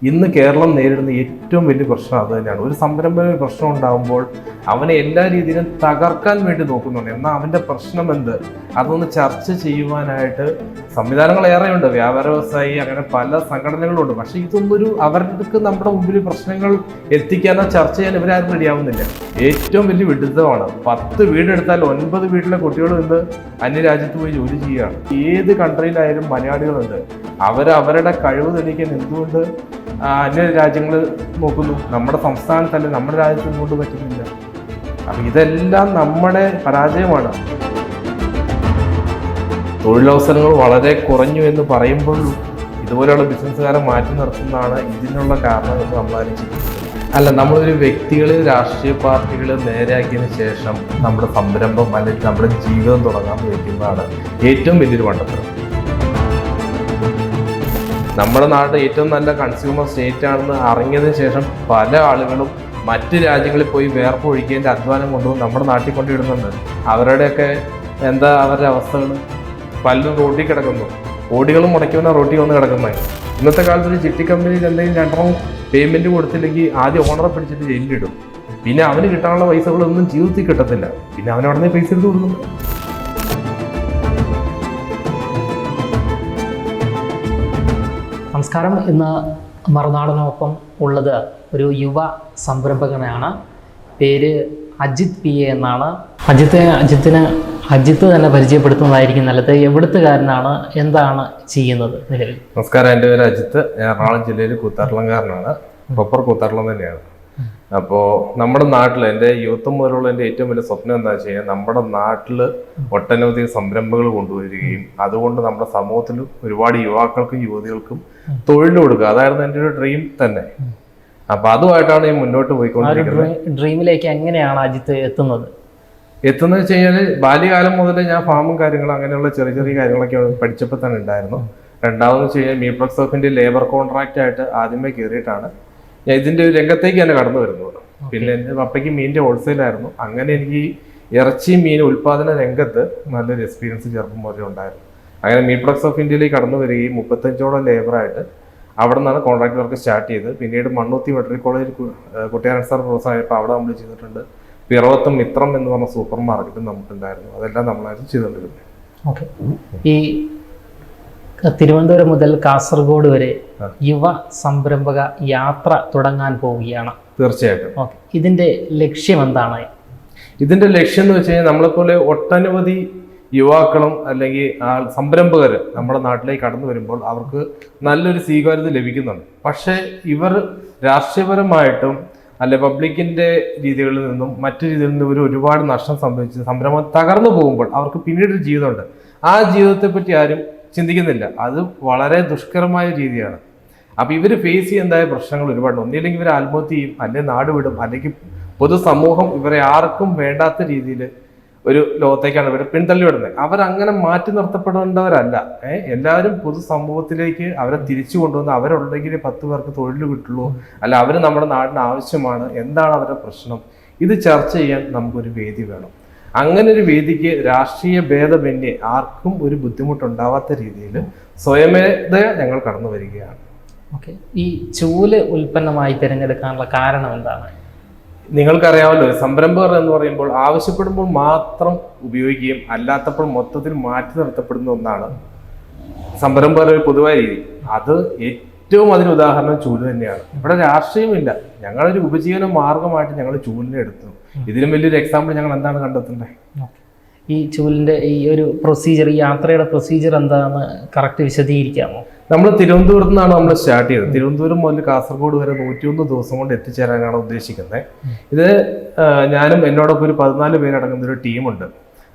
ഇന്ന് കേരളം നേരിടുന്ന ഏറ്റവും വലിയ പ്രശ്നം അത് തന്നെയാണ്. ഒരു സംരംഭക പ്രശ്നം ഉണ്ടാകുമ്പോൾ അവനെ എല്ലാ രീതിയിലും തകർക്കാൻ വേണ്ടി നോക്കുന്നുണ്ട്. എന്നാൽ അവൻ്റെ പ്രശ്നം എന്ത്, അതൊന്ന് ചർച്ച ചെയ്യുവാനായിട്ട് സംവിധാനങ്ങൾ ഏറെയുണ്ട്. വ്യാപാര വ്യവസായി അങ്ങനെ പല സംഘടനകളുണ്ട്. പക്ഷേ ഇതൊന്നൊരു അവർക്ക് നമ്മുടെ മുമ്പിൽ പ്രശ്നങ്ങൾ എത്തിക്കാനോ ചർച്ച ചെയ്യാൻ ഇവരാരും റെഡിയാവുന്നില്ല. ഏറ്റവും വലിയ വിഡിത്തമാണ്. 10 വീടെടുത്താൽ 9 വീട്ടിലെ കുട്ടികൾ ഇന്ന് അന്യരാജ്യത്ത് പോയി ജോലി ചെയ്യുകയാണ്. ഏത് കൺട്രിയിലായാലും മലയാളികളുണ്ട്. അവരവരുടെ കഴിവ് തെളിയിക്കാൻ എന്തുകൊണ്ട് അന്യ രാജ്യങ്ങൾ നോക്കുന്നു? നമ്മുടെ സംസ്ഥാനത്തല്ല, നമ്മുടെ രാജ്യത്ത് എന്തുകൊണ്ട് പറ്റുന്നില്ല? അപ്പം ഇതെല്ലാം നമ്മുടെ പരാജയമാണ്. തൊഴിലവസരങ്ങൾ വളരെ കുറഞ്ഞു എന്ന് പറയുമ്പോൾ ഇതുപോലെയുള്ള ബിസിനസ്സുകാരെ മാറ്റി നിർത്തുന്നതാണ് ഇതിനുള്ള കാരണം എന്ന് നമ്മളാരും ചിന്തിക്കുന്നത്. അല്ല, നമ്മളൊരു വ്യക്തികളെ രാഷ്ട്രീയ പാർട്ടികൾ നേരെയാക്കിയതിന് ശേഷം നമ്മുടെ സംരംഭം അല്ലെങ്കിൽ നമ്മുടെ ജീവിതം തുടങ്ങാൻ വയ്ക്കുന്നതാണ് ഏറ്റവും വലിയൊരു മണ്ടത്തരം. നമ്മുടെ നാട് ഏറ്റവും നല്ല കൺസ്യൂമർ സ്റ്റേറ്റ് ആണെന്ന് അറിഞ്ഞതിന് ശേഷം പല ആളുകളും മറ്റ് രാജ്യങ്ങളിൽ പോയി വേർപ്പൊഴിക്കേണ്ട അധ്വാനം കൊണ്ടുപോകും നമ്മുടെ നാട്ടിൽ കൊണ്ടിടുന്നുണ്ട്. അവരുടെയൊക്കെ എന്താ അവരുടെ അവസ്ഥകൾ? പലരും റോട്ടിൽ കിടക്കുന്നു. കോടികളും മുടക്കുന്ന റോട്ടിൽ വന്ന് കിടക്കുന്നത്. ഇന്നത്തെ കാലത്ത് ഒരു ചിട്ടി കമ്പനിയിൽ എന്തെങ്കിലും 2 പേയ്മെൻറ്റ് കൊടുത്തില്ലെങ്കിൽ ആദ്യം ഓണറെ പിടിച്ചിട്ട് ജയിലിലിടും. പിന്നെ അവന് കിട്ടാനുള്ള പൈസകളൊന്നും ജീവിതത്തിൽ കിട്ടത്തില്ല. പിന്നെ അവനവിടുന്ന് പൈസ എടുത്ത് കൊടുക്കുന്നു. നമസ്കാരം. ഇന്ന് മറുനാടനൊപ്പം ഉള്ളത് ഒരു യുവ സംരംഭകനാണ്. പേര് അജിത് പി എ എന്നാണ്. അജിത്ത് തന്നെ പരിചയപ്പെടുത്തുന്നതായിരിക്കും നല്ലത്. എവിടുത്തുകാരനാണ്, എന്താണ് ചെയ്യുന്നത് നിലവിൽ? നമസ്കാരം, എൻ്റെ പേര് അജിത്ത്. ഞാൻ എറണാകുളം ജില്ലയിൽ കൂത്താട്ടുളംകാരനാണ്. പ്രോപ്പർ കൂത്താട്ടുളം തന്നെയാണ്. അപ്പോൾ നമ്മുടെ നാട്ടിൽ എൻ്റെ യുവത്വം മുതലുള്ള എൻ്റെ ഏറ്റവും വലിയ സ്വപ്നം എന്താ വെച്ച് കഴിഞ്ഞാൽ നമ്മുടെ നാട്ടിൽ ഒട്ടനവധി സംരംഭങ്ങൾ കൊണ്ടുവരികയും അതുകൊണ്ട് നമ്മുടെ സമൂഹത്തിൽ ഒരുപാട് യുവാക്കൾക്കും യുവതികൾക്കും തൊഴിൽ കൊടുക്കുക. അതായിരുന്നു എൻ്റെ ഒരു ഡ്രീം തന്നെ. അപ്പൊ അതുമായിട്ടാണ് ഞാൻ മുന്നോട്ട് പോയിക്കൊണ്ടിരിക്കുന്നത്. ഡ്രീമിലേക്ക് എങ്ങനെയാണ് അജിത്ത് എത്തുന്നത് വെച്ച് കഴിഞ്ഞാൽ ബാല്യകാലം മുതൽ ഞാൻ ഫാമും കാര്യങ്ങളും അങ്ങനെയുള്ള ചെറിയ ചെറിയ കാര്യങ്ങളൊക്കെ പഠിച്ചപ്പോൾ തന്നെ ഉണ്ടായിരുന്നു. രണ്ടാമതെന്ന് വെച്ച് കഴിഞ്ഞാൽ മീറ്റ് ഓഫിന്റെ ലേബർ കോൺട്രാക്റ്റ് ആയിട്ട് ആദ്യമേ കയറിയിട്ടാണ് ഞാൻ ഇതിന്റെ ഒരു രംഗത്തേക്ക് തന്നെ കടന്നു വരുന്നത്. പിന്നെ എൻ്റെ പപ്പയ്ക്ക് മീനിന്റെ ഹോൾസെയിലായിരുന്നു. അങ്ങനെ എനിക്ക് ഇറച്ചി മീൻ ഉൽപാദന രംഗത്ത് നല്ലൊരു എക്സ്പീരിയൻസ് ചെറുപ്പം മുതലേ ഉണ്ടായിരുന്നു. അങ്ങനെ മീറ്റ് ഓഫ് ഇന്ത്യയിലേക്ക് കടന്നു വരികയും 35ഓളം ലേബറായിട്ട് അവിടെ നിന്നാണ് കോൺട്രാക്ട് വർക്ക് സ്റ്റാർട്ട് ചെയ്തത്. പിന്നീട് മണ്ണൂത്തി വെറ്ററി കോളേജ് കുട്ടിയാൻ സാർ പ്രൊഫസറായപ്പോൾ അവിടെ നമ്മൾ ചെയ്തിട്ടുണ്ട്. പിറവത്തും മിത്രം എന്ന് പറഞ്ഞ സൂപ്പർ മാർക്കറ്റും നമുക്കുണ്ടായിരുന്നു. അതെല്ലാം നമ്മളായിരുന്നു ചെയ്തുകൊണ്ടിരുന്നത്. ഓക്കെ. ഈ തിരുവനന്തപുരം മുതൽ കാസർഗോഡ് വരെ യുവ സംരംഭക യാത്ര തുടങ്ങാൻ പോവുകയാണ്. തീർച്ചയായിട്ടും. ഓക്കെ. ഇതിന്റെ ലക്ഷ്യം എന്താണ്? ഇതിന്റെ ലക്ഷ്യം എന്ന് വെച്ച് കഴിഞ്ഞാൽ നമ്മളെപ്പോലെ ഒട്ടനവധി യുവാക്കളും അല്ലെങ്കിൽ സംരംഭകർ നമ്മുടെ നാട്ടിലേക്ക് കടന്നു വരുമ്പോൾ അവർക്ക് നല്ലൊരു സ്വീകാര്യത ലഭിക്കുന്നുണ്ട്. പക്ഷേ ഇവർ രാഷ്ട്രീയപരമായിട്ടും അല്ലെ പബ്ലിക്കിന്റെ രീതികളിൽ നിന്നും മറ്റു രീതികളിൽ നിന്നും ഒരുപാട് നഷ്ടം സംഭവിച്ച് സംരംഭം തകർന്നു പോകുമ്പോൾ അവർക്ക് പിന്നീടൊരു ജീവിതമുണ്ട്. ആ ജീവിതത്തെ പറ്റി ആരും ചിന്തിക്കുന്നില്ല. അത് വളരെ ദുഷ്കരമായ രീതിയാണ്. അപ്പൊ ഇവർ ഫേസ് ചെയ്യുന്നതായ പ്രശ്നങ്ങൾ ഒരുപാട്. ഒന്നില്ലെങ്കിൽ ഇവർ ആത്മഹത്യ ചെയ്യും, അല്ലെങ്കിൽ നാട് വിടും, അല്ലെങ്കിൽ പൊതുസമൂഹം ഇവരെ ആർക്കും വേണ്ടാത്ത രീതിയിൽ ഒരു ലോകത്തേക്കാണ് ഇവർ പിന്തള്ളിവിടുന്നത്. അവരങ്ങനെ മാറ്റി നിർത്തപ്പെടേണ്ടവരല്ല. എല്ലാവരും പൊതുസമൂഹത്തിലേക്ക് അവരെ തിരിച്ചു കൊണ്ടുവന്ന് അവരുണ്ടെങ്കിൽ 10 പേർക്ക് തൊഴിൽ കിട്ടുള്ളൂ, അല്ല അവർ നമ്മുടെ നാടിന് ആവശ്യമാണ്, എന്താണ് അവരുടെ പ്രശ്നം, ഇത് ചർച്ച ചെയ്യാൻ നമുക്കൊരു വേദി വേണം. അങ്ങനെ ഒരു വേദിക്ക് രാഷ്ട്രീയ ഭേദമന്യേ ആർക്കും ഒരു ബുദ്ധിമുട്ടുണ്ടാവാത്ത രീതിയിൽ സ്വയമേധ ഞങ്ങൾ കടന്നു വരികയാണ്. ഓക്കെ. ഈ ചൂല് ഉൽപ്പന്നമായി തിരഞ്ഞെടുക്കാനുള്ള കാരണം എന്താണ്? നിങ്ങൾക്കറിയാമല്ലോ, സംരംഭകർ എന്ന് പറയുമ്പോൾ ആവശ്യപ്പെടുമ്പോൾ മാത്രം ഉപയോഗിക്കുകയും അല്ലാത്തപ്പോൾ മൊത്തത്തിൽ മാറ്റി നിർത്തപ്പെടുന്ന ഒന്നാണ് സംരംഭകരുടെ പൊതുവായ രീതി. അത് ഏറ്റവും അതിന് ഉദാഹരണം ചൂല് തന്നെയാണ്. ഇവിടെ രാഷ്ട്രീയമില്ല. ഞങ്ങളൊരു ഉപജീവന മാർഗമായിട്ട് ഞങ്ങൾ ചൂലിനെ എടുത്തു. ഇതിലും വലിയൊരു എക്സാമ്പിൾ ഞങ്ങൾ എന്താണ് കണ്ടെത്തേണ്ടത്? ഈ ചൂലിന്റെ ഈ ഒരു പ്രൊസീജിയർ, ഈ യാത്രയുടെ പ്രൊസീജിയർ എന്താണെന്ന് കറക്റ്റ് വിശദീകരിക്കാമോ? നമ്മൾ തിരുവനന്തപുരത്ത് നിന്നാണ് നമ്മൾ സ്റ്റാർട്ട് ചെയ്തത്. തിരുവനന്തപുരം മുതൽ കാസർഗോഡ് വരെ 101 ദിവസം കൊണ്ട് എത്തിച്ചേരാനാണ് ഉദ്ദേശിക്കുന്നത്. ഇത് ഞാനും എന്നോടൊപ്പം ഒരു 14 പേരടങ്ങുന്ന ഒരു ടീമുണ്ട്.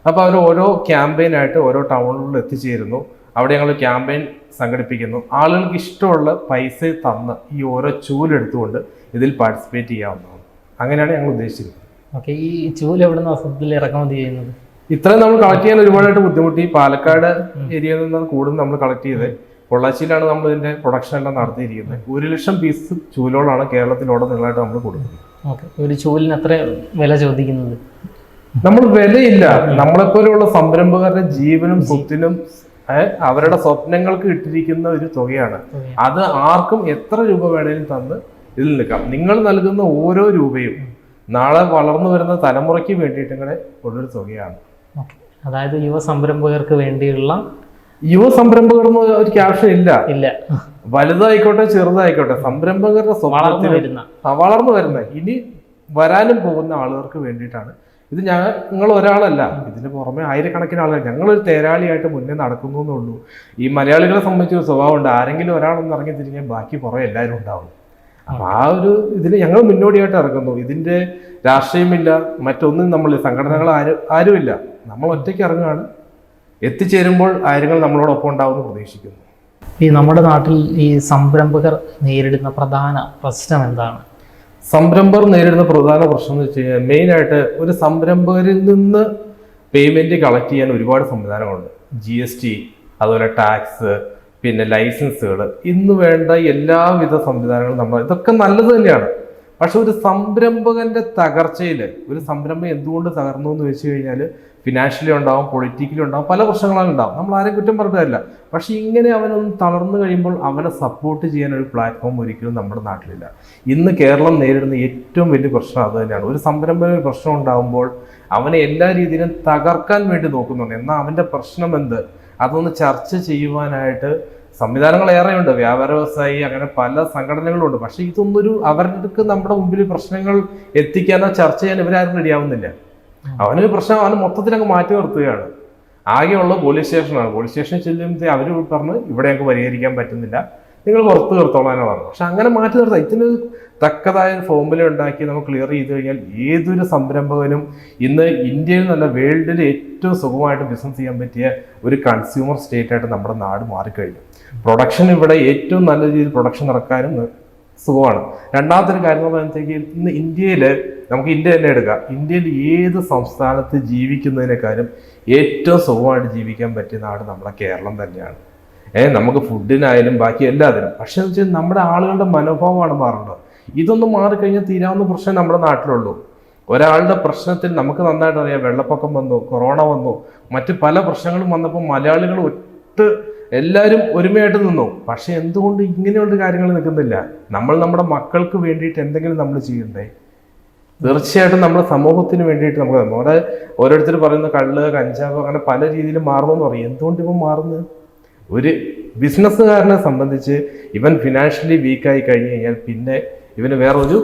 അപ്പോൾ അവർ ഓരോ ക്യാമ്പയിനായിട്ട് ഓരോ ടൗണുകളിൽ എത്തിച്ചേരുന്നു. അവിടെ ഞങ്ങൾ ക്യാമ്പയിൻ സംഘടിപ്പിക്കുന്നു. ആളുകൾക്ക് ഇഷ്ടമുള്ള പൈസ തന്ന് ഈ ഓരോ ചൂലെടുത്തുകൊണ്ട് ഇതിൽ പാർട്ടിസിപ്പേറ്റ് ചെയ്യാവുന്നതാണ്. അങ്ങനെയാണ് ഞങ്ങൾ ഉദ്ദേശിച്ചത്. ഓക്കെ. ഈ ചൂല് എവിടെ നിന്ന് വസ്തുത്തിൽ ഇറക്കുമതി ചെയ്യുന്നത്? ഇത്രയും നമ്മൾ കളക്ട് ചെയ്യാൻ ഒരുപാടായിട്ട് ബുദ്ധിമുട്ടി. പാലക്കാട് ഏരിയയിൽ നിന്നാണ് കൂടുതൽ നമ്മൾ കളക്ട് ചെയ്തത്. പൊള്ളാച്ചിയിലാണ് നമ്മൾ ഇതിന്റെ പ്രൊഡക്ഷൻ എല്ലാം നടത്തിയിരിക്കുന്നത്. 1 ലക്ഷം പീസ് ചൂലോളാണ് കേരളത്തിലോടെ നിങ്ങളായിട്ട് നമ്മൾ കൊടുക്കുന്നത്. ഓക്കെ. ഒരു ചൂലിന് എത്ര വില ചോദിക്കുന്നത്? നമ്മൾ വിലയില്ല. നമ്മളെപ്പോലെയുള്ള സംരംഭകരുടെ ജീവനും സ്വത്തിനും അവരുടെ സ്വപ്നങ്ങൾക്ക് ഇട്ടിരിക്കുന്ന ഒരു തുകയാണ്. അത് ആർക്കും എത്ര രൂപ വേണേലും തന്ന് ഇതിൽ നിൽക്കാം. നിങ്ങൾ നൽകുന്ന ഓരോ രൂപയും നാളെ വളർന്നു വരുന്ന തലമുറയ്ക്ക് വേണ്ടിയിട്ടും കൂടെ ഉള്ളൊരു തുകയാണ്. അതായത് യുവ സംരംഭകർക്ക് വേണ്ടിയുള്ള യുവ സംരംഭകർ എന്ന് ഒരു ക്യാപ്ഷൻ ഇല്ല, വലുതായിക്കോട്ടെ ചെറുതായിക്കോട്ടെ, സംരംഭകരുടെ വളർന്നു വരുന്ന ഇനി വരാനും പോകുന്ന ആളുകൾക്ക് വേണ്ടിയിട്ടാണ് ഇത്. നിങ്ങൾ ഒരാളല്ല, ഇതിന് പുറമെ ആയിരക്കണക്കിന് ആളുകൾ. ഞങ്ങളൊരു തേരാളിയായിട്ട് മുന്നേ നടക്കുന്നു എന്നുള്ളൂ. ഈ മലയാളികളെ സംബന്ധിച്ചൊരു സ്വഭാവമുണ്ട്, ആരെങ്കിലും ഒരാളൊന്ന് ഇറങ്ങി തിരിഞ്ഞാൽ ബാക്കി പുറമെ എല്ലാവരും ഉണ്ടാവും. അപ്പൊ ആ ഒരു ഇതിന് ഞങ്ങൾ മുന്നോടിയായിട്ട് ഇറങ്ങുന്നു. ഇതിന്റെ രാഷ്ട്രീയമില്ല, മറ്റൊന്നും നമ്മൾ സംഘടനകൾ ആരുമില്ല, നമ്മൾ ഒറ്റയ്ക്ക് ഇറങ്ങുകയാണ്. എത്തിച്ചേരുമ്പോൾ ആയിരങ്ങൾ നമ്മളോടൊപ്പം ഉണ്ടാവുമെന്ന് പ്രതീക്ഷിക്കുന്നു. ഈ നമ്മുടെ നാട്ടിൽ ഈ സംരംഭകർ നേരിടുന്ന പ്രധാന പ്രശ്നം എന്താണ്? സംരംഭകർ നേരിടുന്ന പ്രധാന പ്രശ്നം എന്ന് വെച്ച് കഴിഞ്ഞാൽ മെയിനായിട്ട് ഒരു സംരംഭകരിൽ നിന്ന് പേയ്മെന്റ് കളക്ട് ചെയ്യാൻ ഒരുപാട് സംവിധാനങ്ങളുണ്ട്. GST, അതുപോലെ ടാക്സ്, പിന്നെ ലൈസൻസുകൾ, ഇന്ന് വേണ്ട എല്ലാവിധ സംവിധാനങ്ങളും നമ്മൾ, ഇതൊക്കെ നല്ലത് തന്നെയാണ്. പക്ഷെ ഒരു സംരംഭകന്റെ തകർച്ചയിൽ ഒരു സംരംഭം എന്തുകൊണ്ട് തകർന്നു എന്ന് വെച്ച് കഴിഞ്ഞാൽ ഫിനാൻഷ്യലി ഉണ്ടാവും, പൊളിറ്റിക്കലി ഉണ്ടാവും, പല പ്രശ്നങ്ങളും ഉണ്ടാവും. നമ്മൾ ആരെയും കുറ്റം പറഞ്ഞില്ല. പക്ഷെ ഇങ്ങനെ അവനൊന്ന് തളർന്നു കഴിയുമ്പോൾ അവനെ സപ്പോർട്ട് ചെയ്യാൻ ഒരു പ്ലാറ്റ്ഫോം ഒരിക്കലും നമ്മുടെ നാട്ടിലില്ല. ഇന്ന് കേരളം നേരിടുന്ന ഏറ്റവും വലിയ പ്രശ്നം അത് തന്നെയാണ്. ഒരു സംരംഭക പ്രശ്നം ഉണ്ടാകുമ്പോൾ അവനെ എല്ലാ രീതിയിലും തകർക്കാൻ വേണ്ടി നോക്കുന്നുണ്ട്. എന്നാൽ അവൻ്റെ പ്രശ്നം എന്ത്, അതൊന്ന് ചർച്ച ചെയ്യുവാനായിട്ട് സംവിധാനങ്ങൾ ഏറെയുണ്ട്. വ്യാപാര വ്യവസായി, അങ്ങനെ പല സംഘടനകളുണ്ട്. പക്ഷെ ഇതൊന്നൊരു അവർക്ക് നമ്മുടെ മുമ്പിൽ പ്രശ്നങ്ങൾ എത്തിക്കാനോ ചർച്ച ചെയ്യാനോ ഇവരാരും റെഡിയാവുന്നില്ല. അവനൊരു പ്രശ്നം അവന് മൊത്തത്തിൽ അങ്ങ് മാറ്റി നിർത്തുകയാണ്. ആകെയുള്ള പോലീസ് സ്റ്റേഷനാണ്. പോലീസ് സ്റ്റേഷനിൽ ചെല്ലുമ്പോൾ അവർ പറഞ്ഞ് ഇവിടെ ഞങ്ങൾക്ക് പരിഹരിക്കാൻ പറ്റുന്നില്ല, നിങ്ങൾ പുറത്ത് നിർത്തോളാനാണ് പറഞ്ഞു. പക്ഷെ അങ്ങനെ മാറ്റി നിർത്താം. ഇതിനൊരു തക്കതായ ഫോമുല ഉണ്ടാക്കി നമുക്ക് ക്ലിയർ ചെയ്ത് കഴിഞ്ഞാൽ ഏതൊരു സംരംഭകനും ഇന്ന് ഇന്ത്യയിൽ നല്ല വേൾഡിൽ ഏറ്റവും സുഖമായിട്ട് ബിസിനസ് ചെയ്യാൻ പറ്റിയ ഒരു കൺസ്യൂമർ സ്റ്റേറ്റ് ആയിട്ട് നമ്മുടെ നാട് മാറിക്കഴിഞ്ഞു. പ്രൊഡക്ഷൻ ഇവിടെ ഏറ്റവും നല്ല രീതിയിൽ പ്രൊഡക്ഷൻ നടക്കാനും സുഖമാണ്. രണ്ടാമത്തെ ഒരു കാര്യം എന്ന് പറയുമ്പോഴത്തേക്ക് ഇന്ന് ഇന്ത്യയിൽ, നമുക്ക് ഇന്ത്യ തന്നെ എടുക്കാം, ഇന്ത്യയിൽ ഏത് സംസ്ഥാനത്ത് ജീവിക്കുന്നതിനേക്കാളും ഏറ്റവും സുഖമായിട്ട് ജീവിക്കാൻ പറ്റിയ നാട് നമ്മുടെ കേരളം തന്നെയാണ്. നമുക്ക് ഫുഡിനായാലും ബാക്കി എല്ലാത്തിനും. പക്ഷെ എന്ന് വെച്ചാൽ നമ്മുടെ ആളുകളുടെ മനോഭാവമാണ് മാറേണ്ടത്. ഇതൊന്നും മാറിക്കഴിഞ്ഞാൽ തീരാവുന്ന പ്രശ്നം നമ്മുടെ നാട്ടിലുള്ളൂ. ഒരാളുടെ പ്രശ്നത്തിൽ നമുക്ക് നന്നായിട്ട് അറിയാം, വെള്ളപ്പൊക്കം വന്നു, കൊറോണ വന്നു, മറ്റ് പല പ്രശ്നങ്ങളും വന്നപ്പോൾ മലയാളികൾ എല്ലാവരും ഒരുമയായിട്ട് നിന്നു. പക്ഷെ എന്തുകൊണ്ട് ഇങ്ങനെയുള്ള കാര്യങ്ങൾ നിൽക്കുന്നില്ല? നമ്മൾ നമ്മുടെ മക്കൾക്ക് വേണ്ടിയിട്ട് എന്തെങ്കിലും നമ്മൾ ചെയ്യണ്ടേ? തീർച്ചയായിട്ടും നമ്മുടെ സമൂഹത്തിന് വേണ്ടിയിട്ട് നമുക്ക് നമ്മുടെ ഓരോരുത്തർ പറയുന്ന കള്ള്, കഞ്ചാവ്, അങ്ങനെ പല രീതിയിലും മാറുമെന്ന് പറയും. എന്തുകൊണ്ട് ഇവൻ മാറുന്നത്? ഒരു ബിസിനസ്സുകാരനെ സംബന്ധിച്ച് ഇവൻ ഫിനാൻഷ്യലി വീക്കായി കഴിഞ്ഞ് കഴിഞ്ഞാൽ പിന്നെ ഇവന് വേറൊരു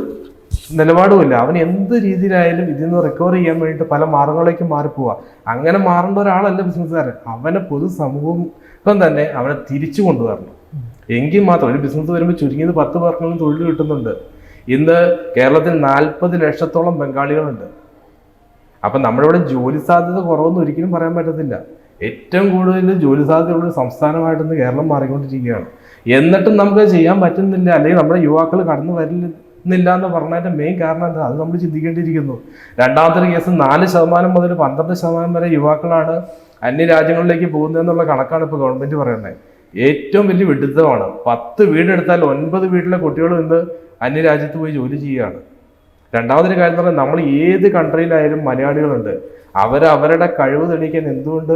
നിലപാടുമില്ല. അവൻ എന്ത് രീതിയിലായാലും ഇതിൽ നിന്ന് റിക്കവർ ചെയ്യാൻ വേണ്ടിയിട്ട് പല മാർഗങ്ങളിലേക്ക് മാറിപ്പോവുക. അങ്ങനെ മാറേണ്ട ഒരാളല്ല ബിസിനസ്സുകാരൻ. അവനെ പൊതുസമൂഹം തന്നെ അവനെ തിരിച്ചു കൊണ്ടുവരണം. എങ്കിൽ മാത്രം ഒരു ബിസിനസ് വരുമ്പോൾ ചുരുങ്ങിയത് 10 പേർക്കെങ്കിലും തൊഴിൽ കിട്ടുന്നുണ്ട്. ഇന്ന് കേരളത്തിൽ 40 ലക്ഷത്തോളം ബംഗാളികളുണ്ട്. അപ്പം നമ്മുടെ ഇവിടെ ജോലി സാധ്യത കുറവൊന്നും ഒരിക്കലും പറയാൻ പറ്റത്തില്ല. ഏറ്റവും കൂടുതൽ ജോലി സാധ്യതയുള്ള സംസ്ഥാനമായിട്ട് ഇന്ന് കേരളം മാറിക്കൊണ്ടിരിക്കുകയാണ്. എന്നിട്ടും നമുക്ക് ചെയ്യാൻ പറ്റുന്നില്ല, അല്ലെങ്കിൽ നമ്മുടെ യുവാക്കൾ കടന്നു വരുന്നില്ല എന്ന് പറഞ്ഞതിൻ്റെ മെയിൻ കാരണം എന്താ? അത് നമ്മൾ ചിന്തിക്കേണ്ടിയിരിക്കുന്നു. രണ്ടാമത്തെ കേസ് 4% മുതൽ 12% വരെ യുവാക്കളാണ് അന്യരാജ്യങ്ങളിലേക്ക് പോകുന്നതെന്നുള്ള കണക്കാണ് ഇപ്പോൾ ഗവൺമെന്റ് പറയുന്നത്. ഏറ്റവും വലിയ വിഡിത്തമാണ്. 10 വീടെടുത്താൽ 9 വീട്ടിലെ കുട്ടികളും ഇന്ന് അന്യരാജ്യത്ത് പോയി ജോലി ചെയ്യുകയാണ്. രണ്ടാമതൊരു കാര്യം എന്ന് പറഞ്ഞാൽ നമ്മൾ ഏത് കൺട്രിയിലായാലും മലയാളികളുണ്ട്. അവരുടെ കഴിവ് തെളിയിക്കാൻ എന്തുകൊണ്ട്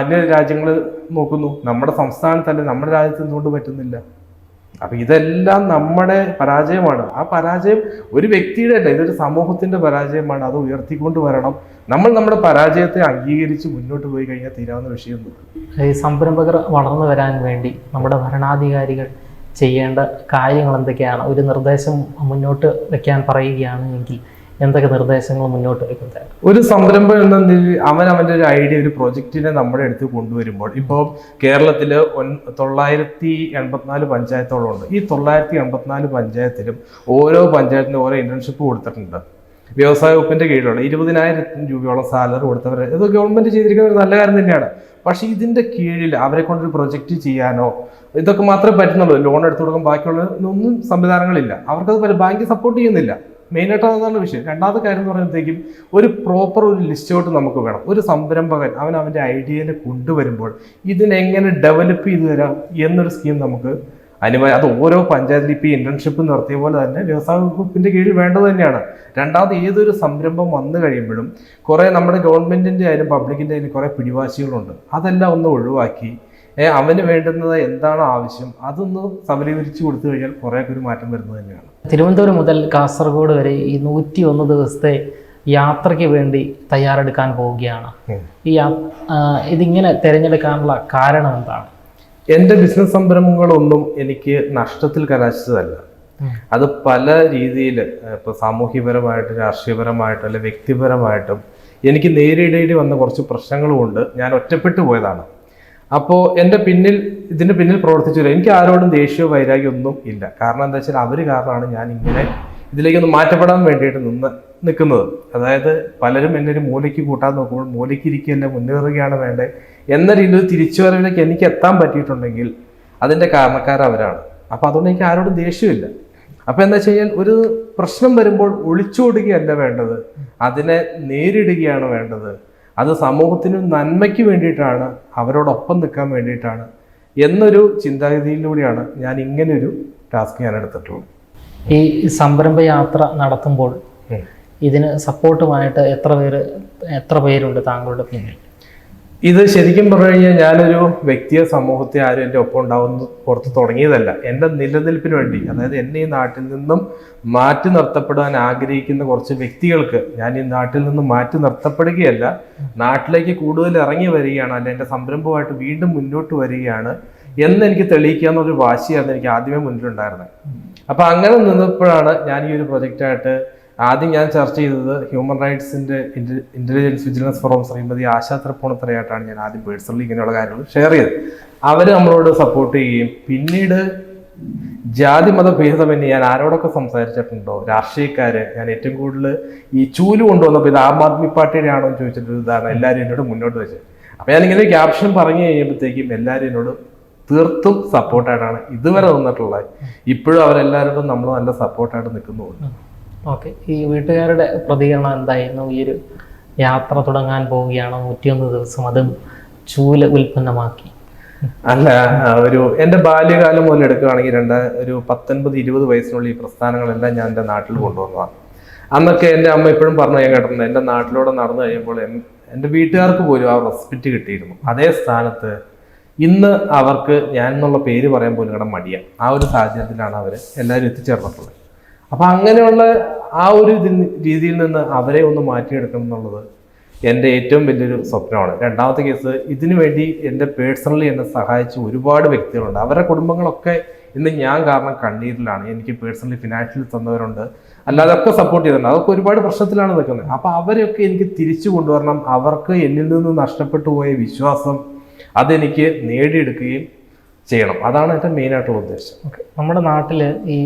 അന്യ രാജ്യങ്ങൾ നോക്കുന്നു? നമ്മുടെ സംസ്ഥാനത്തല്ല, നമ്മുടെ രാജ്യത്ത് എന്തുകൊണ്ട് പറ്റുന്നില്ല? അപ്പൊ ഇതെല്ലാം നമ്മുടെ പരാജയമാണ്. ആ പരാജയം ഒരു വ്യക്തിയുടെ അല്ല, ഇതൊരു സമൂഹത്തിന്റെ പരാജയമാണ്. അത് ഉയർത്തിക്കൊണ്ട് വരണം. നമ്മൾ നമ്മുടെ പരാജയത്തെ അംഗീകരിച്ച് മുന്നോട്ട് പോയി കഴിഞ്ഞാൽ തീരാവുന്ന വിഷയമൊന്നും. ഈ സംരംഭകർ വളർന്നു വരാൻ വേണ്ടി നമ്മുടെ ഭരണാധികാരികൾ ചെയ്യേണ്ട കാര്യങ്ങൾ എന്തൊക്കെയാണ്? ഒരു നിർദ്ദേശം മുന്നോട്ട് വെക്കാൻ പറയുകയാണെങ്കിൽ എന്തൊക്കെ നിർദ്ദേശങ്ങൾ മുന്നോട്ട് വെക്കുന്നത്? ഒരു സംരംഭം എന്ന അവൻ്റെ ഒരു ഐഡിയ, ഒരു പ്രൊജക്റ്റിനെ നമ്മുടെ അടുത്ത് കൊണ്ടുവരുമ്പോൾ, ഇപ്പോൾ കേരളത്തിൽ 984 പഞ്ചായത്തോളം ഉണ്ട്. ഈ 984 പഞ്ചായത്തിലും ഓരോ പഞ്ചായത്തിനും ഓരോ ഇന്റേൺഷിപ്പ് കൊടുത്തിട്ടുണ്ട്. വ്യവസായ വകുപ്പിന്റെ കീഴിലുള്ള 20,000 രൂപയോളം സാലറി കൊടുത്തവർ, ഇത് ഗവൺമെന്റ് ചെയ്തിരിക്കുന്ന ഒരു നല്ല കാര്യം തന്നെയാണ്. പക്ഷെ ഇതിന്റെ കീഴിൽ അവരെ കൊണ്ടൊരു പ്രൊജക്റ്റ് ചെയ്യാനോ ഇതൊക്കെ മാത്രമേ പറ്റുന്നുള്ളൂ. ലോൺ എടുത്തു കൊടുക്കാൻ ബാക്കിയുള്ള ഒന്നും സംവിധാനങ്ങളില്ല. അവർക്കത് ബാങ്ക് സപ്പോർട്ട് ചെയ്യുന്നില്ല. മെയിനായിട്ട് അതാണ് വിഷയം. രണ്ടാമത്തെ കാര്യം എന്ന് പറയുമ്പോഴത്തേക്കും ഒരു പ്രോപ്പർ ഒരു ലിസ്റ്റ് ഔട്ട് നമുക്ക് വേണം. ഒരു സംരംഭകൻ അവൻ്റെ ഐഡിയനെ കൊണ്ടുവരുമ്പോൾ ഇതിനെങ്ങനെ ഡെവലപ്പ് ചെയ്തു തരാം എന്നൊരു സ്കീം നമുക്ക് അനിവാര്യം. അത് ഓരോ പഞ്ചായത്തിൽ ഇപ്പോൾ ഇന്റേൺഷിപ്പ് നടത്തിയ പോലെ തന്നെ വ്യവസായ വകുപ്പിന്റെ കീഴിൽ വേണ്ടത് തന്നെയാണ്. രണ്ടാമത് ഏതൊരു സംരംഭം വന്നു കഴിയുമ്പോഴും കുറേ നമ്മുടെ ഗവൺമെന്റിന്റെ ആയാലും പബ്ലിക്കിന്റെ ആയാലും കുറേ പിടിവാശികളുണ്ട്. അതെല്ലാം ഒന്ന് ഒഴിവാക്കി അവന് വേണ്ടുന്നത് എന്താണോ ആവശ്യം അതൊന്ന് സബലീകരിച്ച് കൊടുത്തു കഴിഞ്ഞാൽ കുറേയൊക്കെ ഒരു മാറ്റം വരുന്നത് തന്നെയാണ്. തിരുവനന്തപുരം മുതൽ കാസർഗോഡ് വരെ ഈ 101 ദിവസത്തെ യാത്രയ്ക്ക് വേണ്ടി തയ്യാറെടുക്കാൻ പോവുകയാണ്. ഇതിങ്ങനെ തിരഞ്ഞെടുക്കാനുള്ള കാരണം എന്താണ്? എൻ്റെ ബിസിനസ് സംരംഭങ്ങളൊന്നും എനിക്ക് നഷ്ടത്തിൽ കലാശിച്ചതല്ല. അത് പല രീതിയിൽ, ഇപ്പോൾ സാമൂഹ്യപരമായിട്ട്, രാഷ്ട്രീയപരമായിട്ടും അല്ലെ വ്യക്തിപരമായിട്ടും എനിക്ക് നേരിടേണ്ടി വന്ന കുറച്ച് പ്രശ്നങ്ങളും കൊണ്ട് ഞാൻ ഒറ്റപ്പെട്ടു പോയതാണ്. അപ്പോൾ ഇതിൻ്റെ പിന്നിൽ പ്രവർത്തിച്ചില്ല. എനിക്ക് ആരോടും ദേഷ്യമോ വൈരാഗ്യം ഒന്നും ഇല്ല. കാരണം എന്താ വെച്ചാൽ അവർ കാരണമാണ് ഞാൻ ഇങ്ങനെ ഇതിലേക്കൊന്ന് മാറ്റപ്പെടാൻ വേണ്ടിയിട്ട് നിൽക്കുന്നത്. അതായത് പലരും എന്നെ ഒരു മൂലയ്ക്ക് കൂട്ടാൻ നോക്കുമ്പോൾ മൂലയ്ക്ക് ഇരിക്കുകയല്ല മുന്നേറുകയാണ് വേണ്ടത് എന്ന രീതിയിൽ തിരിച്ചുവരവിലേക്ക് എനിക്ക് എത്താൻ പറ്റിയിട്ടുണ്ടെങ്കിൽ അതിൻ്റെ കാരണക്കാരവരാണ്. അപ്പോൾ അതുകൊണ്ട് എനിക്ക് ആരോടും ദേഷ്യമില്ല. അപ്പോൾ എന്താ വെച്ച് കഴിഞ്ഞാൽ ഒരു പ്രശ്നം വരുമ്പോൾ ഒളിച്ചോടുകയല്ല വേണ്ടത്, അതിനെ നേരിടുകയാണ് വേണ്ടത്. അത് സമൂഹത്തിന് നന്മയ്ക്ക് വേണ്ടിയിട്ടാണ്, അവരോടൊപ്പം നിൽക്കാൻ വേണ്ടിയിട്ടാണ് എന്നൊരു ചിന്താഗതിയിലൂടെയാണ് ഞാൻ ഇങ്ങനൊരു ടാസ്ക് ഞാൻ എടുത്തിട്ടുള്ളത്. ഈ സംരംഭ യാത്ര നടത്തുമ്പോൾ ഇതിന് സപ്പോർട്ടുമായിട്ട് എത്ര പേരുണ്ട് താങ്കളുടെ പിന്നിൽ? ഇത് ശരിക്കും പറഞ്ഞു കഴിഞ്ഞാൽ ഞാനൊരു വ്യക്തിയെ, സമൂഹത്തെ ആരും എൻ്റെ ഒപ്പം ഉണ്ടാവുന്ന പുറത്ത് തുടങ്ങിയതല്ല. എൻ്റെ നിലനിൽപ്പിന് വേണ്ടി, അതായത് എന്നെ ഈ നാട്ടിൽ നിന്നും മാറ്റി നിർത്തപ്പെടാൻ ആഗ്രഹിക്കുന്ന കുറച്ച് വ്യക്തികൾക്ക് ഞാൻ ഈ നാട്ടിൽ നിന്നും മാറ്റി നിർത്തപ്പെടുകയല്ല, നാട്ടിലേക്ക് കൂടുതൽ ഇറങ്ങി വരികയാണ്, അല്ല എൻ്റെ സംരംഭമായിട്ട് വീണ്ടും മുന്നോട്ട് വരികയാണ് എന്നെനിക്ക് തെളിയിക്കുക എന്നൊരു വാശിയായിരുന്നു എനിക്ക് ആദ്യമേ മുന്നിലുണ്ടായിരുന്നത്. അപ്പം അങ്ങനെ നിന്നപ്പോഴാണ് ഞാൻ ഈ ഒരു പ്രൊജക്റ്റായിട്ട് ആദ്യം ഞാൻ ചർച്ച ചെയ്തത് ഹ്യൂമൻ റൈറ്റ്സിൻ്റെ intelligence vigilance forum Shrimati Asha തൃപ്പൂണിത്തറയായിട്ടാണ് ഞാൻ ആദ്യം പേഴ്സണലി ഇങ്ങനെയുള്ള കാര്യങ്ങൾ ഷെയർ ചെയ്തത്. അവർ നമ്മളോട് സപ്പോർട്ട് ചെയ്യുകയും പിന്നീട് ജാതി മത ഭേദമന്യേ ഞാൻ ആരോടൊക്കെ സംസാരിച്ചിട്ടുണ്ടോ, രാഷ്ട്രീയക്കാര്, ഞാൻ ഏറ്റവും കൂടുതൽ ഈ ചൂല് കൊണ്ടുവന്നപ്പോൾ ഇത് ആം ആദ്മി പാർട്ടിയുടെ ആണോ എന്ന് ചോദിച്ചിട്ട് ഇതാണ് എല്ലാവരും എന്നോട് മുന്നോട്ട് വെച്ചത്. അപ്പം ഞാനിങ്ങനെ ക്യാപ്ഷൻ പറഞ്ഞു കഴിയുമ്പോഴത്തേക്കും എല്ലാവരും എന്നോട് തീർത്തും സപ്പോർട്ടായിട്ടാണ് ഇതുവരെ നിന്നിട്ടുള്ളത്. ഇപ്പോഴും അവരെല്ലാവരും നമ്മൾ നല്ല സപ്പോർട്ടായിട്ട് നിൽക്കുന്നുണ്ട്. ഓക്കെ, ഈ വീട്ടുകാരുടെ പ്രതികരണം എന്തായിരുന്നു? ഈ ഒരു യാത്ര തുടങ്ങാൻ പോവുകയാണ് 101 ദിവസം, അതും ചൂല് ഉൽപ്പന്നമാക്കി. അല്ല, എൻ്റെ ബാല്യകാലം മുതൽ എടുക്കുകയാണെങ്കിൽ ഒരു 19-20 വയസ്സിനുള്ള ഈ പ്രസ്ഥാനങ്ങളെല്ലാം ഞാൻ എൻ്റെ നാട്ടിൽ കൊണ്ടുവന്നതാണ്. അന്നൊക്കെ എൻ്റെ അമ്മ ഇപ്പോഴും പറഞ്ഞു ഞാൻ കേട്ടിട്ടുണ്ട്, എൻ്റെ നാട്ടിലൂടെ നടന്നു കഴിയുമ്പോൾ എൻ്റെ വീട്ടുകാർക്ക് പോലും ആ റെസ്പെക്റ്റ് കിട്ടിയിരുന്നു. അതേ സ്ഥാനത്ത് ഇന്ന് അവർക്ക് ഞാൻ എന്നുള്ള പേര് പറയാൻ പോലും ഇവിടെ മടിയാണ്. ആ ഒരു സാഹചര്യത്തിലാണ് അവർ എല്ലാവരും എത്തിച്ചേർന്നിട്ടുള്ളത്. അപ്പം അങ്ങനെയുള്ള ആ ഒരു രീതിയിൽ നിന്ന് അവരെ ഒന്ന് മാറ്റിയെടുക്കണം എന്നുള്ളത് എൻ്റെ ഏറ്റവും വലിയൊരു സ്വപ്നമാണ്. രണ്ടാമത്തെ കേസ്, ഇതിനു വേണ്ടി എൻ്റെ പേഴ്സണലി എന്നെ സഹായിച്ച ഒരുപാട് വ്യക്തികളുണ്ട്. അവരുടെ കുടുംബങ്ങളൊക്കെ ഇന്ന് ഞാൻ കാരണം കണ്ണീരിലാണ്. എനിക്ക് പേഴ്സണലി ഫിനാൻഷ്യലി തന്നവരുണ്ട്, അല്ലാതെ ഒക്കെ സപ്പോർട്ട് ചെയ്തിട്ടുണ്ട്. അതൊക്കെ ഒരുപാട് പ്രശ്നത്തിലാണ് നിൽക്കുന്നത്. അപ്പോൾ അവരെയൊക്കെ എനിക്ക് തിരിച്ചു കൊണ്ടുവരണം. അവർക്ക് എന്നിൽ നിന്ന് നഷ്ടപ്പെട്ടു പോയ വിശ്വാസം അതെനിക്ക് നേടിയെടുക്കുകയും ചെയ്യണം. അതാണ് എൻ്റെ മെയിനായിട്ടുള്ള ഉദ്ദേശം. ഓക്കെ, നമ്മുടെ നാട്ടിൽ ഈ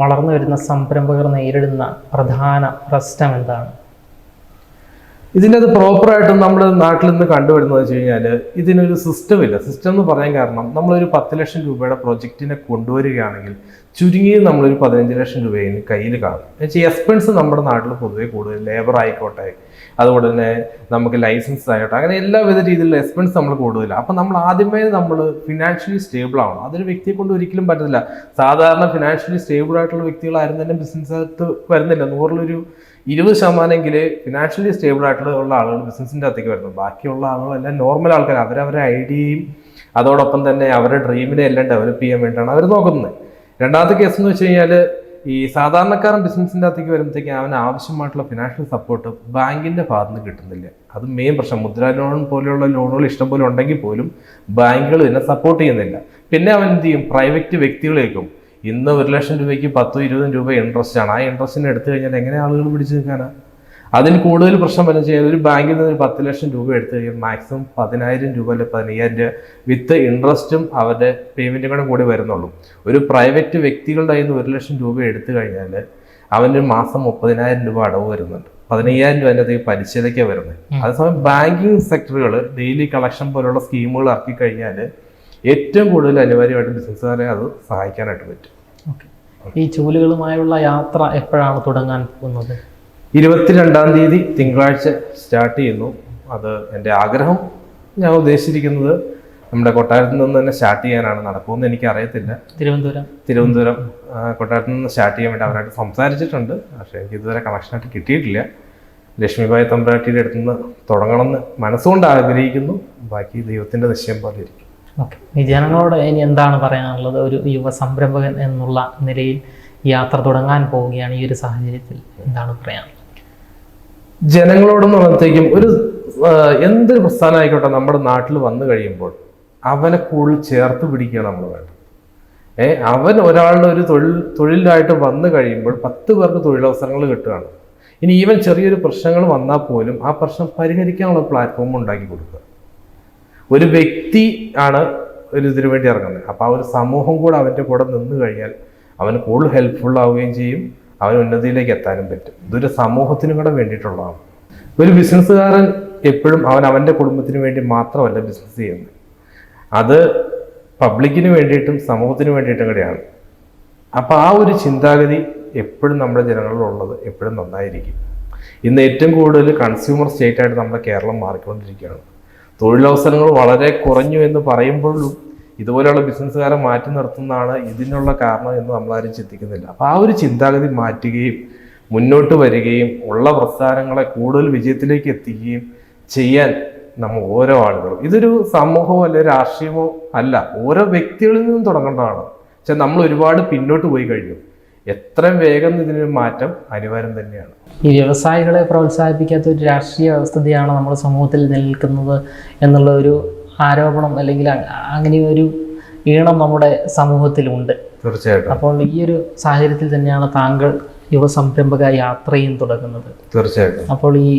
വളർന്നു വരുന്ന സംരംഭകർ നേരിടുന്ന പ്രധാന പ്രശ്നം എന്താണ്? ഇതിൻ്റെ അത് പ്രോപ്പറായിട്ടും നമ്മൾ നാട്ടിൽ നിന്ന് കണ്ടുവരുന്നത് വെച്ച് കഴിഞ്ഞാൽ ഇതിനൊരു സിസ്റ്റം ഇല്ല. സിസ്റ്റം എന്ന് പറയാൻ കാരണം, നമ്മളൊരു 10 ലക്ഷം രൂപയുടെ പ്രൊജക്റ്റിനെ കൊണ്ടുവരികയാണെങ്കിൽ ചുരുങ്ങിയത് നമ്മളൊരു 15 ലക്ഷം രൂപയിൽ കയ്യിൽ കാണും. എന്നുവെച്ചാൽ എക്സ്പെൻസ് നമ്മുടെ നാട്ടിൽ പൊതുവേ കൂടുതൽ, ലേബർ ആയിക്കോട്ടെ, അതുകൊണ്ട് തന്നെ നമുക്ക് ലൈസൻസ് ആയിക്കോട്ടെ, അങ്ങനെ എല്ലാവിധ രീതിയിലുള്ള എക്സ്പെൻസ് നമ്മൾ കൂടുതലാണ്. അപ്പം നമ്മൾ ആദ്യമേ നമ്മൾ ഫിനാൻഷ്യലി സ്റ്റേബിൾ ആവണം. അതൊരു വ്യക്തിയെ കൊണ്ട് ഒരിക്കലും പറ്റത്തില്ല. സാധാരണ ഫിനാൻഷ്യലി സ്റ്റേബിൾ ആയിട്ടുള്ള വ്യക്തികളാരും തന്നെ ബിസിനസ്സിനകത്ത് വരുന്നില്ല. 100-ൽ 20% ഫിനാൻഷ്യലി സ്റ്റേബിൾ ആയിട്ടുള്ള ആളുകൾ ബിസിനസ്സിൻ്റെ അകത്തേക്ക് വരുന്നത്. ബാക്കിയുള്ള ആളുകളെല്ലാം നോർമൽ ആൾക്കാർ. അവരവരുടെ ഐഡിയയും അതോടൊപ്പം തന്നെ അവരുടെ ഡ്രീമിനെ എല്ലാം ഡെവലപ്പ് ചെയ്യാൻ വേണ്ടിയിട്ടാണ് അവർ നോക്കുന്നത്. രണ്ടാമത്തെ കേസ് എന്ന് വെച്ച് കഴിഞ്ഞാൽ, ഈ സാധാരണക്കാരൻ ബിസിനസ്സിൻ്റെ അകത്തേക്ക് വരുമ്പോഴത്തേക്കും അവന് ആവശ്യമായിട്ടുള്ള ഫിനാൻഷ്യൽ സപ്പോർട്ട് ബാങ്കിൻ്റെ ഭാഗത്ത് നിന്ന് കിട്ടുന്നില്ല. അത് മെയിൻ പ്രശ്നം. മുദ്രാ ലോൺ പോലെയുള്ള ലോണുകൾ ഇഷ്ടംപോലെ ഉണ്ടെങ്കിൽ പോലും ബാങ്കുകൾ ഇതിനെ സപ്പോർട്ട് ചെയ്യുന്നില്ല. പിന്നെ അവൻ എന്ത് ചെയ്യും? പ്രൈവറ്റ് വ്യക്തികളേക്കും. ഇന്ന് 1 ലക്ഷം രൂപയ്ക്ക് 10-20 രൂപ ഇൻട്രസ്റ്റ് ആണ്. ആ ഇൻട്രസ്റ്റിന് എടുത്തു കഴിഞ്ഞാൽ എങ്ങനെ ആളുകൾ പിടിച്ചു നിൽക്കാനാണ്? അതിൽ കൂടുതൽ പ്രശ്നം വന്നു ചെയ്യാൻ ഒരു ബാങ്കിൽ നിന്ന് 10 ലക്ഷം രൂപ എടുത്തു കഴിഞ്ഞാൽ മാക്സിമം 10,000 രൂപ അല്ലെങ്കിൽ 15,000 രൂപ വിത്ത് ഇൻട്രസ്റ്റും അവരുടെ പേയ്മെൻറ്റും കൂടി വരുന്നുള്ളൂ. ഒരു പ്രൈവറ്റ് വ്യക്തികളുടെ കയ്യിൽ നിന്ന് 1 ലക്ഷം രൂപ എടുത്തു കഴിഞ്ഞാൽ അവന് മാസം 30,000 രൂപ അടവ് വരുന്നുണ്ട്. 15,000 രൂപ അതിൻ്റെ അകത്തേക്ക് പലിശയിലേക്കാണ് വരുന്നത്. അതേസമയം ബാങ്കിങ് സെക്ടറുകൾ ഡെയിലി കളക്ഷൻ പോലുള്ള സ്കീമുകൾ ഇറക്കി കഴിഞ്ഞാൽ ഏറ്റവും കൂടുതൽ അനിവാര്യമായിട്ട് ബിസിനസ്സുകാരെ അത് സഹായിക്കാനായിട്ട് പറ്റും. ഈ ചൂലുകളുമായുള്ള യാത്ര എപ്പോഴാണ് തുടങ്ങാൻ പോകുന്നത്? 22-ാം തീയതി തിങ്കളാഴ്ച സ്റ്റാർട്ട് ചെയ്യുന്നു. അത് എൻ്റെ ആഗ്രഹം, ഞാൻ ഉദ്ദേശിച്ചിരിക്കുന്നത് നമ്മുടെ കൊട്ടാരത്തിൽ നിന്ന് തന്നെ സ്റ്റാർട്ട് ചെയ്യാനാണ്. നടക്കുമെന്ന് എനിക്ക് അറിയത്തില്ല. തിരുവനന്തപുരം കൊട്ടാരത്തിൽ നിന്ന് സ്റ്റാർട്ട് ചെയ്യാൻ വേണ്ടി അവരായിട്ട് സംസാരിച്ചിട്ടുണ്ട്. പക്ഷേ എനിക്ക് ഇതുവരെ കണക്ഷനായിട്ട് കിട്ടിയിട്ടില്ല. ലക്ഷ്മിബായി തമ്പ്രാട്ടിയുടെ അടുത്ത് നിന്ന് തുടങ്ങണമെന്ന് മനസ്സുകൊണ്ട് ആഗ്രഹിക്കുന്നു. ബാക്കി ദൈവത്തിൻ്റെ നിശ്ചയം പോലെ ഇരിക്കും. ഓക്കെ, ഈ ജനങ്ങളോട് ഇനി എന്താണ് പറയാനുള്ളത്? ഒരു യുവ സംരംഭകൻ എന്നുള്ള നിലയിൽ യാത്ര തുടങ്ങാൻ പോവുകയാണ്, ഈ ഒരു സാഹചര്യത്തിൽ എന്താണ് പറയാനുള്ളത്? ജനങ്ങളോടെന്ന് പറയുമ്പോഴത്തേക്കും എന്തൊരു പ്രസ്ഥാനം ആയിക്കോട്ടെ നമ്മുടെ നാട്ടിൽ വന്നു കഴിയുമ്പോൾ അവനെ കൂടുതൽ ചേർത്ത് പിടിക്കുകയാണ് നമ്മൾ വേണ്ടത്. അവൻ ഒരാളുടെ ഒരു തൊഴിലായിട്ട് വന്നു കഴിയുമ്പോൾ 10 പേർക്ക് തൊഴിലവസരങ്ങൾ കിട്ടുകയാണ്. ഇനി ഈവൻ ചെറിയൊരു പ്രശ്നങ്ങൾ വന്നാൽ പോലും ആ പ്രശ്നം പരിഹരിക്കാനുള്ള പ്ലാറ്റ്ഫോം ഉണ്ടാക്കി കൊടുക്കുക. ഒരു വ്യക്തി ആണ് ഇതിനു വേണ്ടി ഇറങ്ങുന്നത്. അപ്പോൾ ആ ഒരു സമൂഹം കൂടെ അവൻ്റെ കൂടെ നിന്ന് കഴിഞ്ഞാൽ അവന് കൂടുതൽ ഹെൽപ്ഫുൾ ആവുകയും ചെയ്യും, അവൻ ഉന്നതിയിലേക്ക് എത്താനും പറ്റും. ഇതൊരു സമൂഹത്തിനും കൂടെ വേണ്ടിയിട്ടുള്ളതാണ്. ഒരു ബിസിനസ്സുകാരൻ എപ്പോഴും അവൻ്റെ കുടുംബത്തിന് വേണ്ടി മാത്രമല്ല ബിസിനസ് ചെയ്യുന്നത്, അത് പബ്ലിക്കിന് വേണ്ടിയിട്ടും സമൂഹത്തിന് വേണ്ടിയിട്ടും കൂടെയാണ്. അപ്പോൾ ആ ഒരു ചിന്താഗതി എപ്പോഴും നമ്മുടെ ജനങ്ങളിലുള്ളത് എപ്പോഴും നന്നായിരിക്കും. ഇന്ന് ഏറ്റവും കൂടുതൽ കൺസ്യൂമർ സ്റ്റേറ്റായിട്ട് നമ്മുടെ കേരളം മാറിക്കൊണ്ടിരിക്കുകയാണ്. തൊഴിലവസരങ്ങൾ വളരെ കുറഞ്ഞു എന്ന് പറയുമ്പോഴും ഇതുപോലെയുള്ള ബിസിനസ്സുകാരെ മാറ്റി നിർത്തുന്നതാണ് ഇതിനുള്ള കാരണം എന്ന് നമ്മളാരും ചിന്തിക്കുന്നില്ല. അപ്പോൾ ആ ഒരു ചിന്താഗതി മാറ്റുകയും മുന്നോട്ട് വരികയും ഉള്ള പ്രസ്ഥാനങ്ങളെ കൂടുതൽ വിജയത്തിലേക്ക് എത്തിക്കുകയും ചെയ്യാൻ നമ്മൾ ഓരോ ആളുകളും, ഇതൊരു സമൂഹമോ അല്ലെങ്കിൽ രാഷ്ട്രീയമോ അല്ല, ഓരോ വ്യക്തികളിൽ നിന്നും തുടങ്ങേണ്ടതാണ്. പക്ഷെ നമ്മൾ ഒരുപാട് പിന്നോട്ട് പോയി കഴിഞ്ഞു. എത്രയും വേഗം ഇതിനൊരു മാറ്റം അനിവാര്യം തന്നെയാണ്. ഈ വ്യവസായികളെ പ്രോത്സാഹിപ്പിക്കാത്ത ഒരു രാഷ്ട്രീയ വ്യവസ്ഥയാണ് നമ്മുടെ സമൂഹത്തിൽ നിലനിൽക്കുന്നത് എന്നുള്ള ഒരു ആരോപണം അല്ലെങ്കിൽ അങ്ങനെ ഒരു ഈണം നമ്മുടെ സമൂഹത്തിലുണ്ട്. തീർച്ചയായിട്ടും. അപ്പോൾ ഈ ഒരു സാഹചര്യത്തിൽ തന്നെയാണ് താങ്കൾ യുവസംരംഭക യാത്രയും തുടങ്ങുന്നത്. തീർച്ചയായിട്ടും. അപ്പോൾ ഈ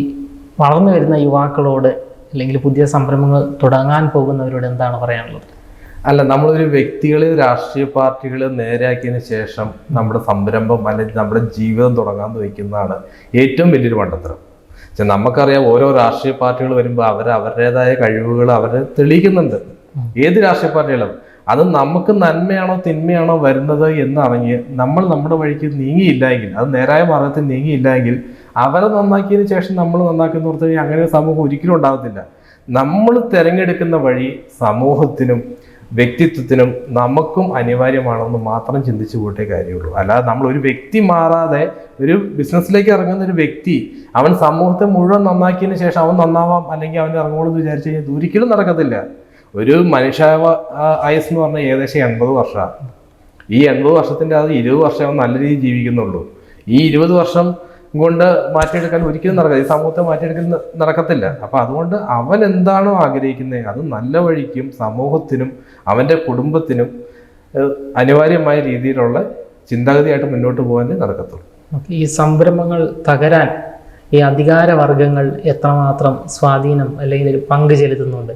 വളർന്നു വരുന്ന യുവാക്കളോട് അല്ലെങ്കിൽ പുതിയ സംരംഭങ്ങൾ തുടങ്ങാൻ പോകുന്നവരോട് എന്താണ് പറയാനുള്ളത്? അല്ല, നമ്മളൊരു വ്യക്തികളെ രാഷ്ട്രീയ പാർട്ടികൾ നേരെയാക്കിയതിന് ശേഷം നമ്മുടെ സംരംഭം അല്ലെങ്കിൽ നമ്മുടെ ജീവിതം തുടങ്ങാൻ വയ്ക്കുന്നതാണ് ഏറ്റവും വലിയൊരു മണ്ടത്തരം. പക്ഷെ നമുക്കറിയാം, ഓരോ രാഷ്ട്രീയ പാർട്ടികൾ വരുമ്പോൾ അവരുടേതായ കഴിവുകൾ അവർ തെളിയിക്കുന്നുണ്ട്. ഏത് രാഷ്ട്രീയ പാർട്ടികളും അത് നമുക്ക് നന്മയാണോ തിന്മയാണോ വരുന്നത് എന്നറിഞ്ഞ് നമ്മൾ നമ്മുടെ വഴിക്ക് നീങ്ങിയില്ലെങ്കിൽ, അത് നേരായ മാർഗത്തിൽ നീങ്ങിയില്ലെങ്കിൽ അവരെ നന്നാക്കിയതിന് ശേഷം നമ്മൾ നന്നാക്കുന്ന ഓർത്ത് കഴിഞ്ഞാൽ അങ്ങനെ ഒരു സമൂഹം ഒരിക്കലും ഉണ്ടാകത്തില്ല. നമ്മൾ തിരഞ്ഞെടുക്കുന്ന വഴി സമൂഹത്തിനും വ്യക്തിത്വത്തിനും നമുക്കും അനിവാര്യമാണെന്ന് മാത്രം ചിന്തിച്ചു പോയിട്ടേ കാര്യമുള്ളൂ. അല്ലാതെ നമ്മൾ ഒരു വ്യക്തി മാറാതെ ഒരു ബിസിനസ്സിലേക്ക് ഇറങ്ങുന്ന ഒരു വ്യക്തി അവൻ സമൂഹത്തെ മുഴുവൻ നന്നാക്കിയതിന് ശേഷം അവൻ നന്നാവാം അല്ലെങ്കിൽ അവൻ ഇറങ്ങുള്ളൂ എന്ന് വിചാരിച്ചു കഴിഞ്ഞാൽ ഒരിക്കലും നടക്കത്തില്ല. ഒരു ആയുസ് എന്ന് പറഞ്ഞാൽ ഏകദേശം 80 വർഷമാണ്. ഈ 80 വർഷത്തിൻ്റെ അത് 20 വർഷം അവൻ നല്ല രീതിയിൽ ജീവിക്കുന്നുള്ളൂ. ഈ 20 വർഷം കൊണ്ട് മാറ്റിയെടുക്കാൻ ഒരിക്കലും നടക്കില്ല. ഈ സമൂഹത്തെ മാറ്റിയെടുക്കാൻ നടക്കത്തില്ല. അപ്പം അതുകൊണ്ട് അവൻ എന്താണോ ആഗ്രഹിക്കുന്നത് അത് നല്ല വഴിക്കും സമൂഹത്തിനും അവൻ്റെ കുടുംബത്തിനും അനിവാര്യമായ രീതിയിലുള്ള ചിന്താഗതിയായിട്ട് മുന്നോട്ട് പോകാനേ നടക്കത്തുള്ളൂ. ഈ സംരംഭങ്ങൾ തകരാൻ ഈ അധികാരവർഗങ്ങൾ എത്രമാത്രം സ്വാധീനം അല്ലെങ്കിൽ ഒരു പങ്ക് ചെലുത്തുന്നുണ്ട്?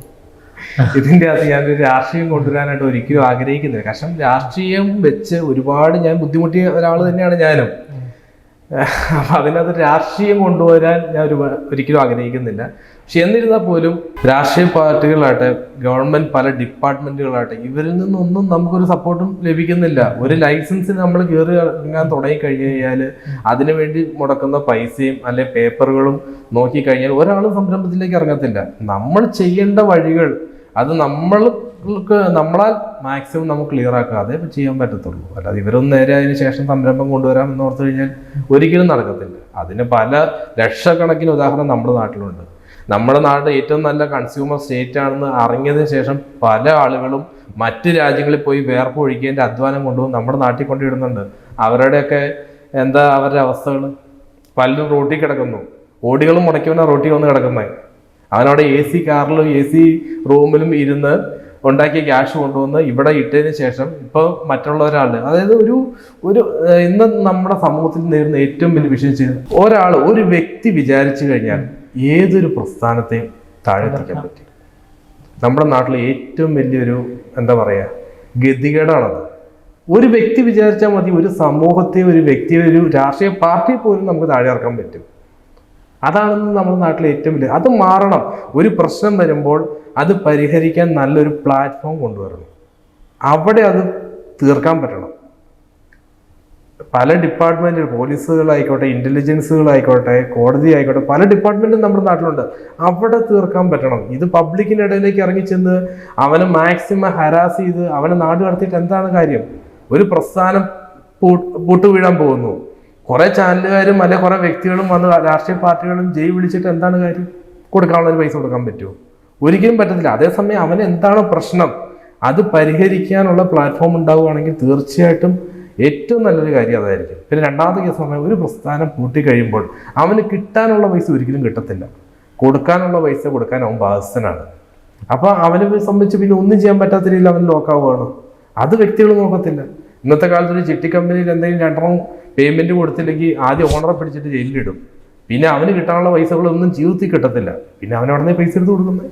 ഇതിൻ്റെ അകത്ത് ഞാനൊരു രാഷ്ട്രീയം കൊണ്ടുവരാനായിട്ട് ഒരിക്കലും ആഗ്രഹിക്കുന്നില്ല. കാരണം രാഷ്ട്രീയം വെച്ച് ഒരുപാട് ഞാൻ ബുദ്ധിമുട്ടിയ ഒരാൾ തന്നെയാണ് ഞാനും. അപ്പം അതിനകത്ത് രാഷ്ട്രീയം കൊണ്ടുവരാൻ ഞാൻ ഒരിക്കലും ആഗ്രഹിക്കുന്നില്ല. പക്ഷെ എന്നിരുന്നാൽ പോലും രാഷ്ട്രീയ പാർട്ടികളാട്ടെ, ഗവൺമെൻറ് പല ഡിപ്പാർട്ട്മെൻറ്റുകളാട്ടെ, ഇവരിൽ നിന്നൊന്നും നമുക്കൊരു സപ്പോർട്ടും ലഭിക്കുന്നില്ല. ഒരു ലൈസൻസിന് നമ്മൾ കയറി ഇറങ്ങാൻ തുടങ്ങിക്കഴിഞ്ഞ് കഴിഞ്ഞാൽ അതിനുവേണ്ടി മുടക്കുന്ന പൈസയും അല്ലെ പേപ്പറുകളും നോക്കിക്കഴിഞ്ഞാൽ ഒരാളും സംരംഭത്തിലേക്ക് ഇറങ്ങത്തില്ല. നമ്മൾ ചെയ്യേണ്ട വഴികൾ അത് നമ്മളാൽ മാക്സിമം നമുക്ക് ക്ലിയർ ആക്കുക, അതേ ചെയ്യാൻ പറ്റത്തുള്ളൂ. അല്ലാതെ ഇവരൊന്നും നേരെ അതിന് ശേഷം സംരംഭം കൊണ്ടുവരാം എന്ന് ഓർത്തു കഴിഞ്ഞാൽ ഒരിക്കലും നടക്കത്തില്ല. അതിന് പല ലക്ഷക്കണക്കിന് ഉദാഹരണം നമ്മുടെ നാട്ടിലുണ്ട്. നമ്മുടെ നാട് ഏറ്റവും നല്ല കൺസ്യൂമർ സ്റ്റേറ്റ് ആണെന്ന് അറിഞ്ഞതിന് ശേഷം പല ആളുകളും മറ്റ് രാജ്യങ്ങളിൽ പോയി വേർപ്പ് ഒഴിക്കേണ്ട അധ്വാനം കൊണ്ടുപോകും നമ്മുടെ നാട്ടിൽ കൊണ്ടിടുന്നുണ്ട്. അവരുടെയൊക്കെ അവരുടെ അവസ്ഥകൾ? പലരും റോട്ടിൽ കിടക്കുന്നു, കോടികളും മുടക്കിയവനാണ് റോട്ടിൽ വന്ന് കിടക്കുന്നത്. അവനവിടെ AC കാറിലും AC റൂമിലും ഇരുന്ന് ഉണ്ടാക്കിയ ക്യാഷ് കൊണ്ടുവന്ന് ഇവിടെ ഇട്ടതിന് ശേഷം ഇപ്പോൾ മറ്റുള്ളവരാളുടെ, അതായത് ഒരു ഇന്ന് നമ്മുടെ സമൂഹത്തിൽ നേരിടുന്ന ഏറ്റവും വലിയ വിഷയം ഒരു വ്യക്തി വിചാരിച്ചു കഴിഞ്ഞാൽ ഏതൊരു പ്രസ്ഥാനത്തെയും താഴെത്തിക്കാൻ പറ്റും. നമ്മുടെ നാട്ടിൽ ഏറ്റവും വലിയൊരു ഗതികേടാണത്. ഒരു വ്യക്തി വിചാരിച്ചാൽ മതി ഒരു സമൂഹത്തെ, ഒരു വ്യക്തിയെ, ഒരു രാഷ്ട്രീയ പാർട്ടിയെ പോലും നമുക്ക് താഴെ ഇറക്കാൻ പറ്റും. അതാണെന്ന് നമ്മുടെ നാട്ടിലെ ഏറ്റവും വലിയ, അത് മാറണം. ഒരു പ്രശ്നം വരുമ്പോൾ അത് പരിഹരിക്കാൻ നല്ലൊരു പ്ലാറ്റ്ഫോം കൊണ്ടുവരണം, അവിടെ അത് തീർക്കാൻ പറ്റണം. പല ഡിപ്പാർട്ട്മെൻറ്റ്, പോലീസുകളായിക്കോട്ടെ, ഇൻ്റലിജൻസുകളായിക്കോട്ടെ, കോടതി ആയിക്കോട്ടെ, പല ഡിപ്പാർട്ട്മെൻറ്റും നമ്മുടെ നാട്ടിലുണ്ട്. അവിടെ തീർക്കാൻ പറ്റണം. ഇത് പബ്ലിക്കിനിടയിലേക്ക് ഇറങ്ങിച്ചെന്ന് അവനെ മാക്സിമം ഹരാസ് ചെയ്ത് അവനെ നാട് കടത്തിയിട്ട് എന്താണ് കാര്യം? ഒരു പ്രസ്ഥാനം പൂട്ടുവീഴാൻ പോകുന്നു. കുറേ ചാനലുകാരും അല്ലെ കുറേ വ്യക്തികളും വന്ന് രാഷ്ട്രീയ പാർട്ടികളും ജയ് വിളിച്ചിട്ട് എന്താണ് കാര്യം? കൊടുക്കാനുള്ളൊരു പൈസ കൊടുക്കാൻ പറ്റുമോ? ഒരിക്കലും പറ്റത്തില്ല. അതേസമയം അവന് എന്താണ് പ്രശ്നം അത് പരിഹരിക്കാനുള്ള പ്ലാറ്റ്ഫോം ഉണ്ടാവുകയാണെങ്കിൽ തീർച്ചയായിട്ടും ഏറ്റവും നല്ലൊരു കാര്യം അതായിരിക്കും. പിന്നെ രണ്ടാമത്തെ കേസ് പറഞ്ഞാൽ ഒരു പ്രസ്ഥാനം പൂട്ടിക്കഴിയുമ്പോൾ അവന് കിട്ടാനുള്ള പൈസ ഒരിക്കലും കിട്ടത്തില്ല, കൊടുക്കാനുള്ള പൈസ കൊടുക്കാൻ അവൻ ബാധ്യസ്ഥനാണ്. അപ്പോൾ അവനെ സംബന്ധിച്ച് പിന്നെ ഒന്നും ചെയ്യാൻ പറ്റാത്ത രീതിയിൽ അവൻ ലോക്കാവുകയാണ്. അത് വ്യക്തികൾ നോക്കത്തില്ല. ഇന്നത്തെ കാലത്ത് ഒരു ചിട്ടി കമ്പനിയിൽ എന്തെങ്കിലും 2 പേയ്മെന്റ് കൊടുത്തില്ലെങ്കിൽ ആദ്യം ഓണറെ പിടിച്ചിട്ട് ജയിലിലിടും. പിന്നെ അവന് കിട്ടാനുള്ള പൈസകളൊന്നും ജീവിതത്തിൽ കിട്ടത്തില്ല. പിന്നെ അവൻ അവിടെ നിന്ന് പൈസ എടുത്ത് കൊടുക്കുന്നത്.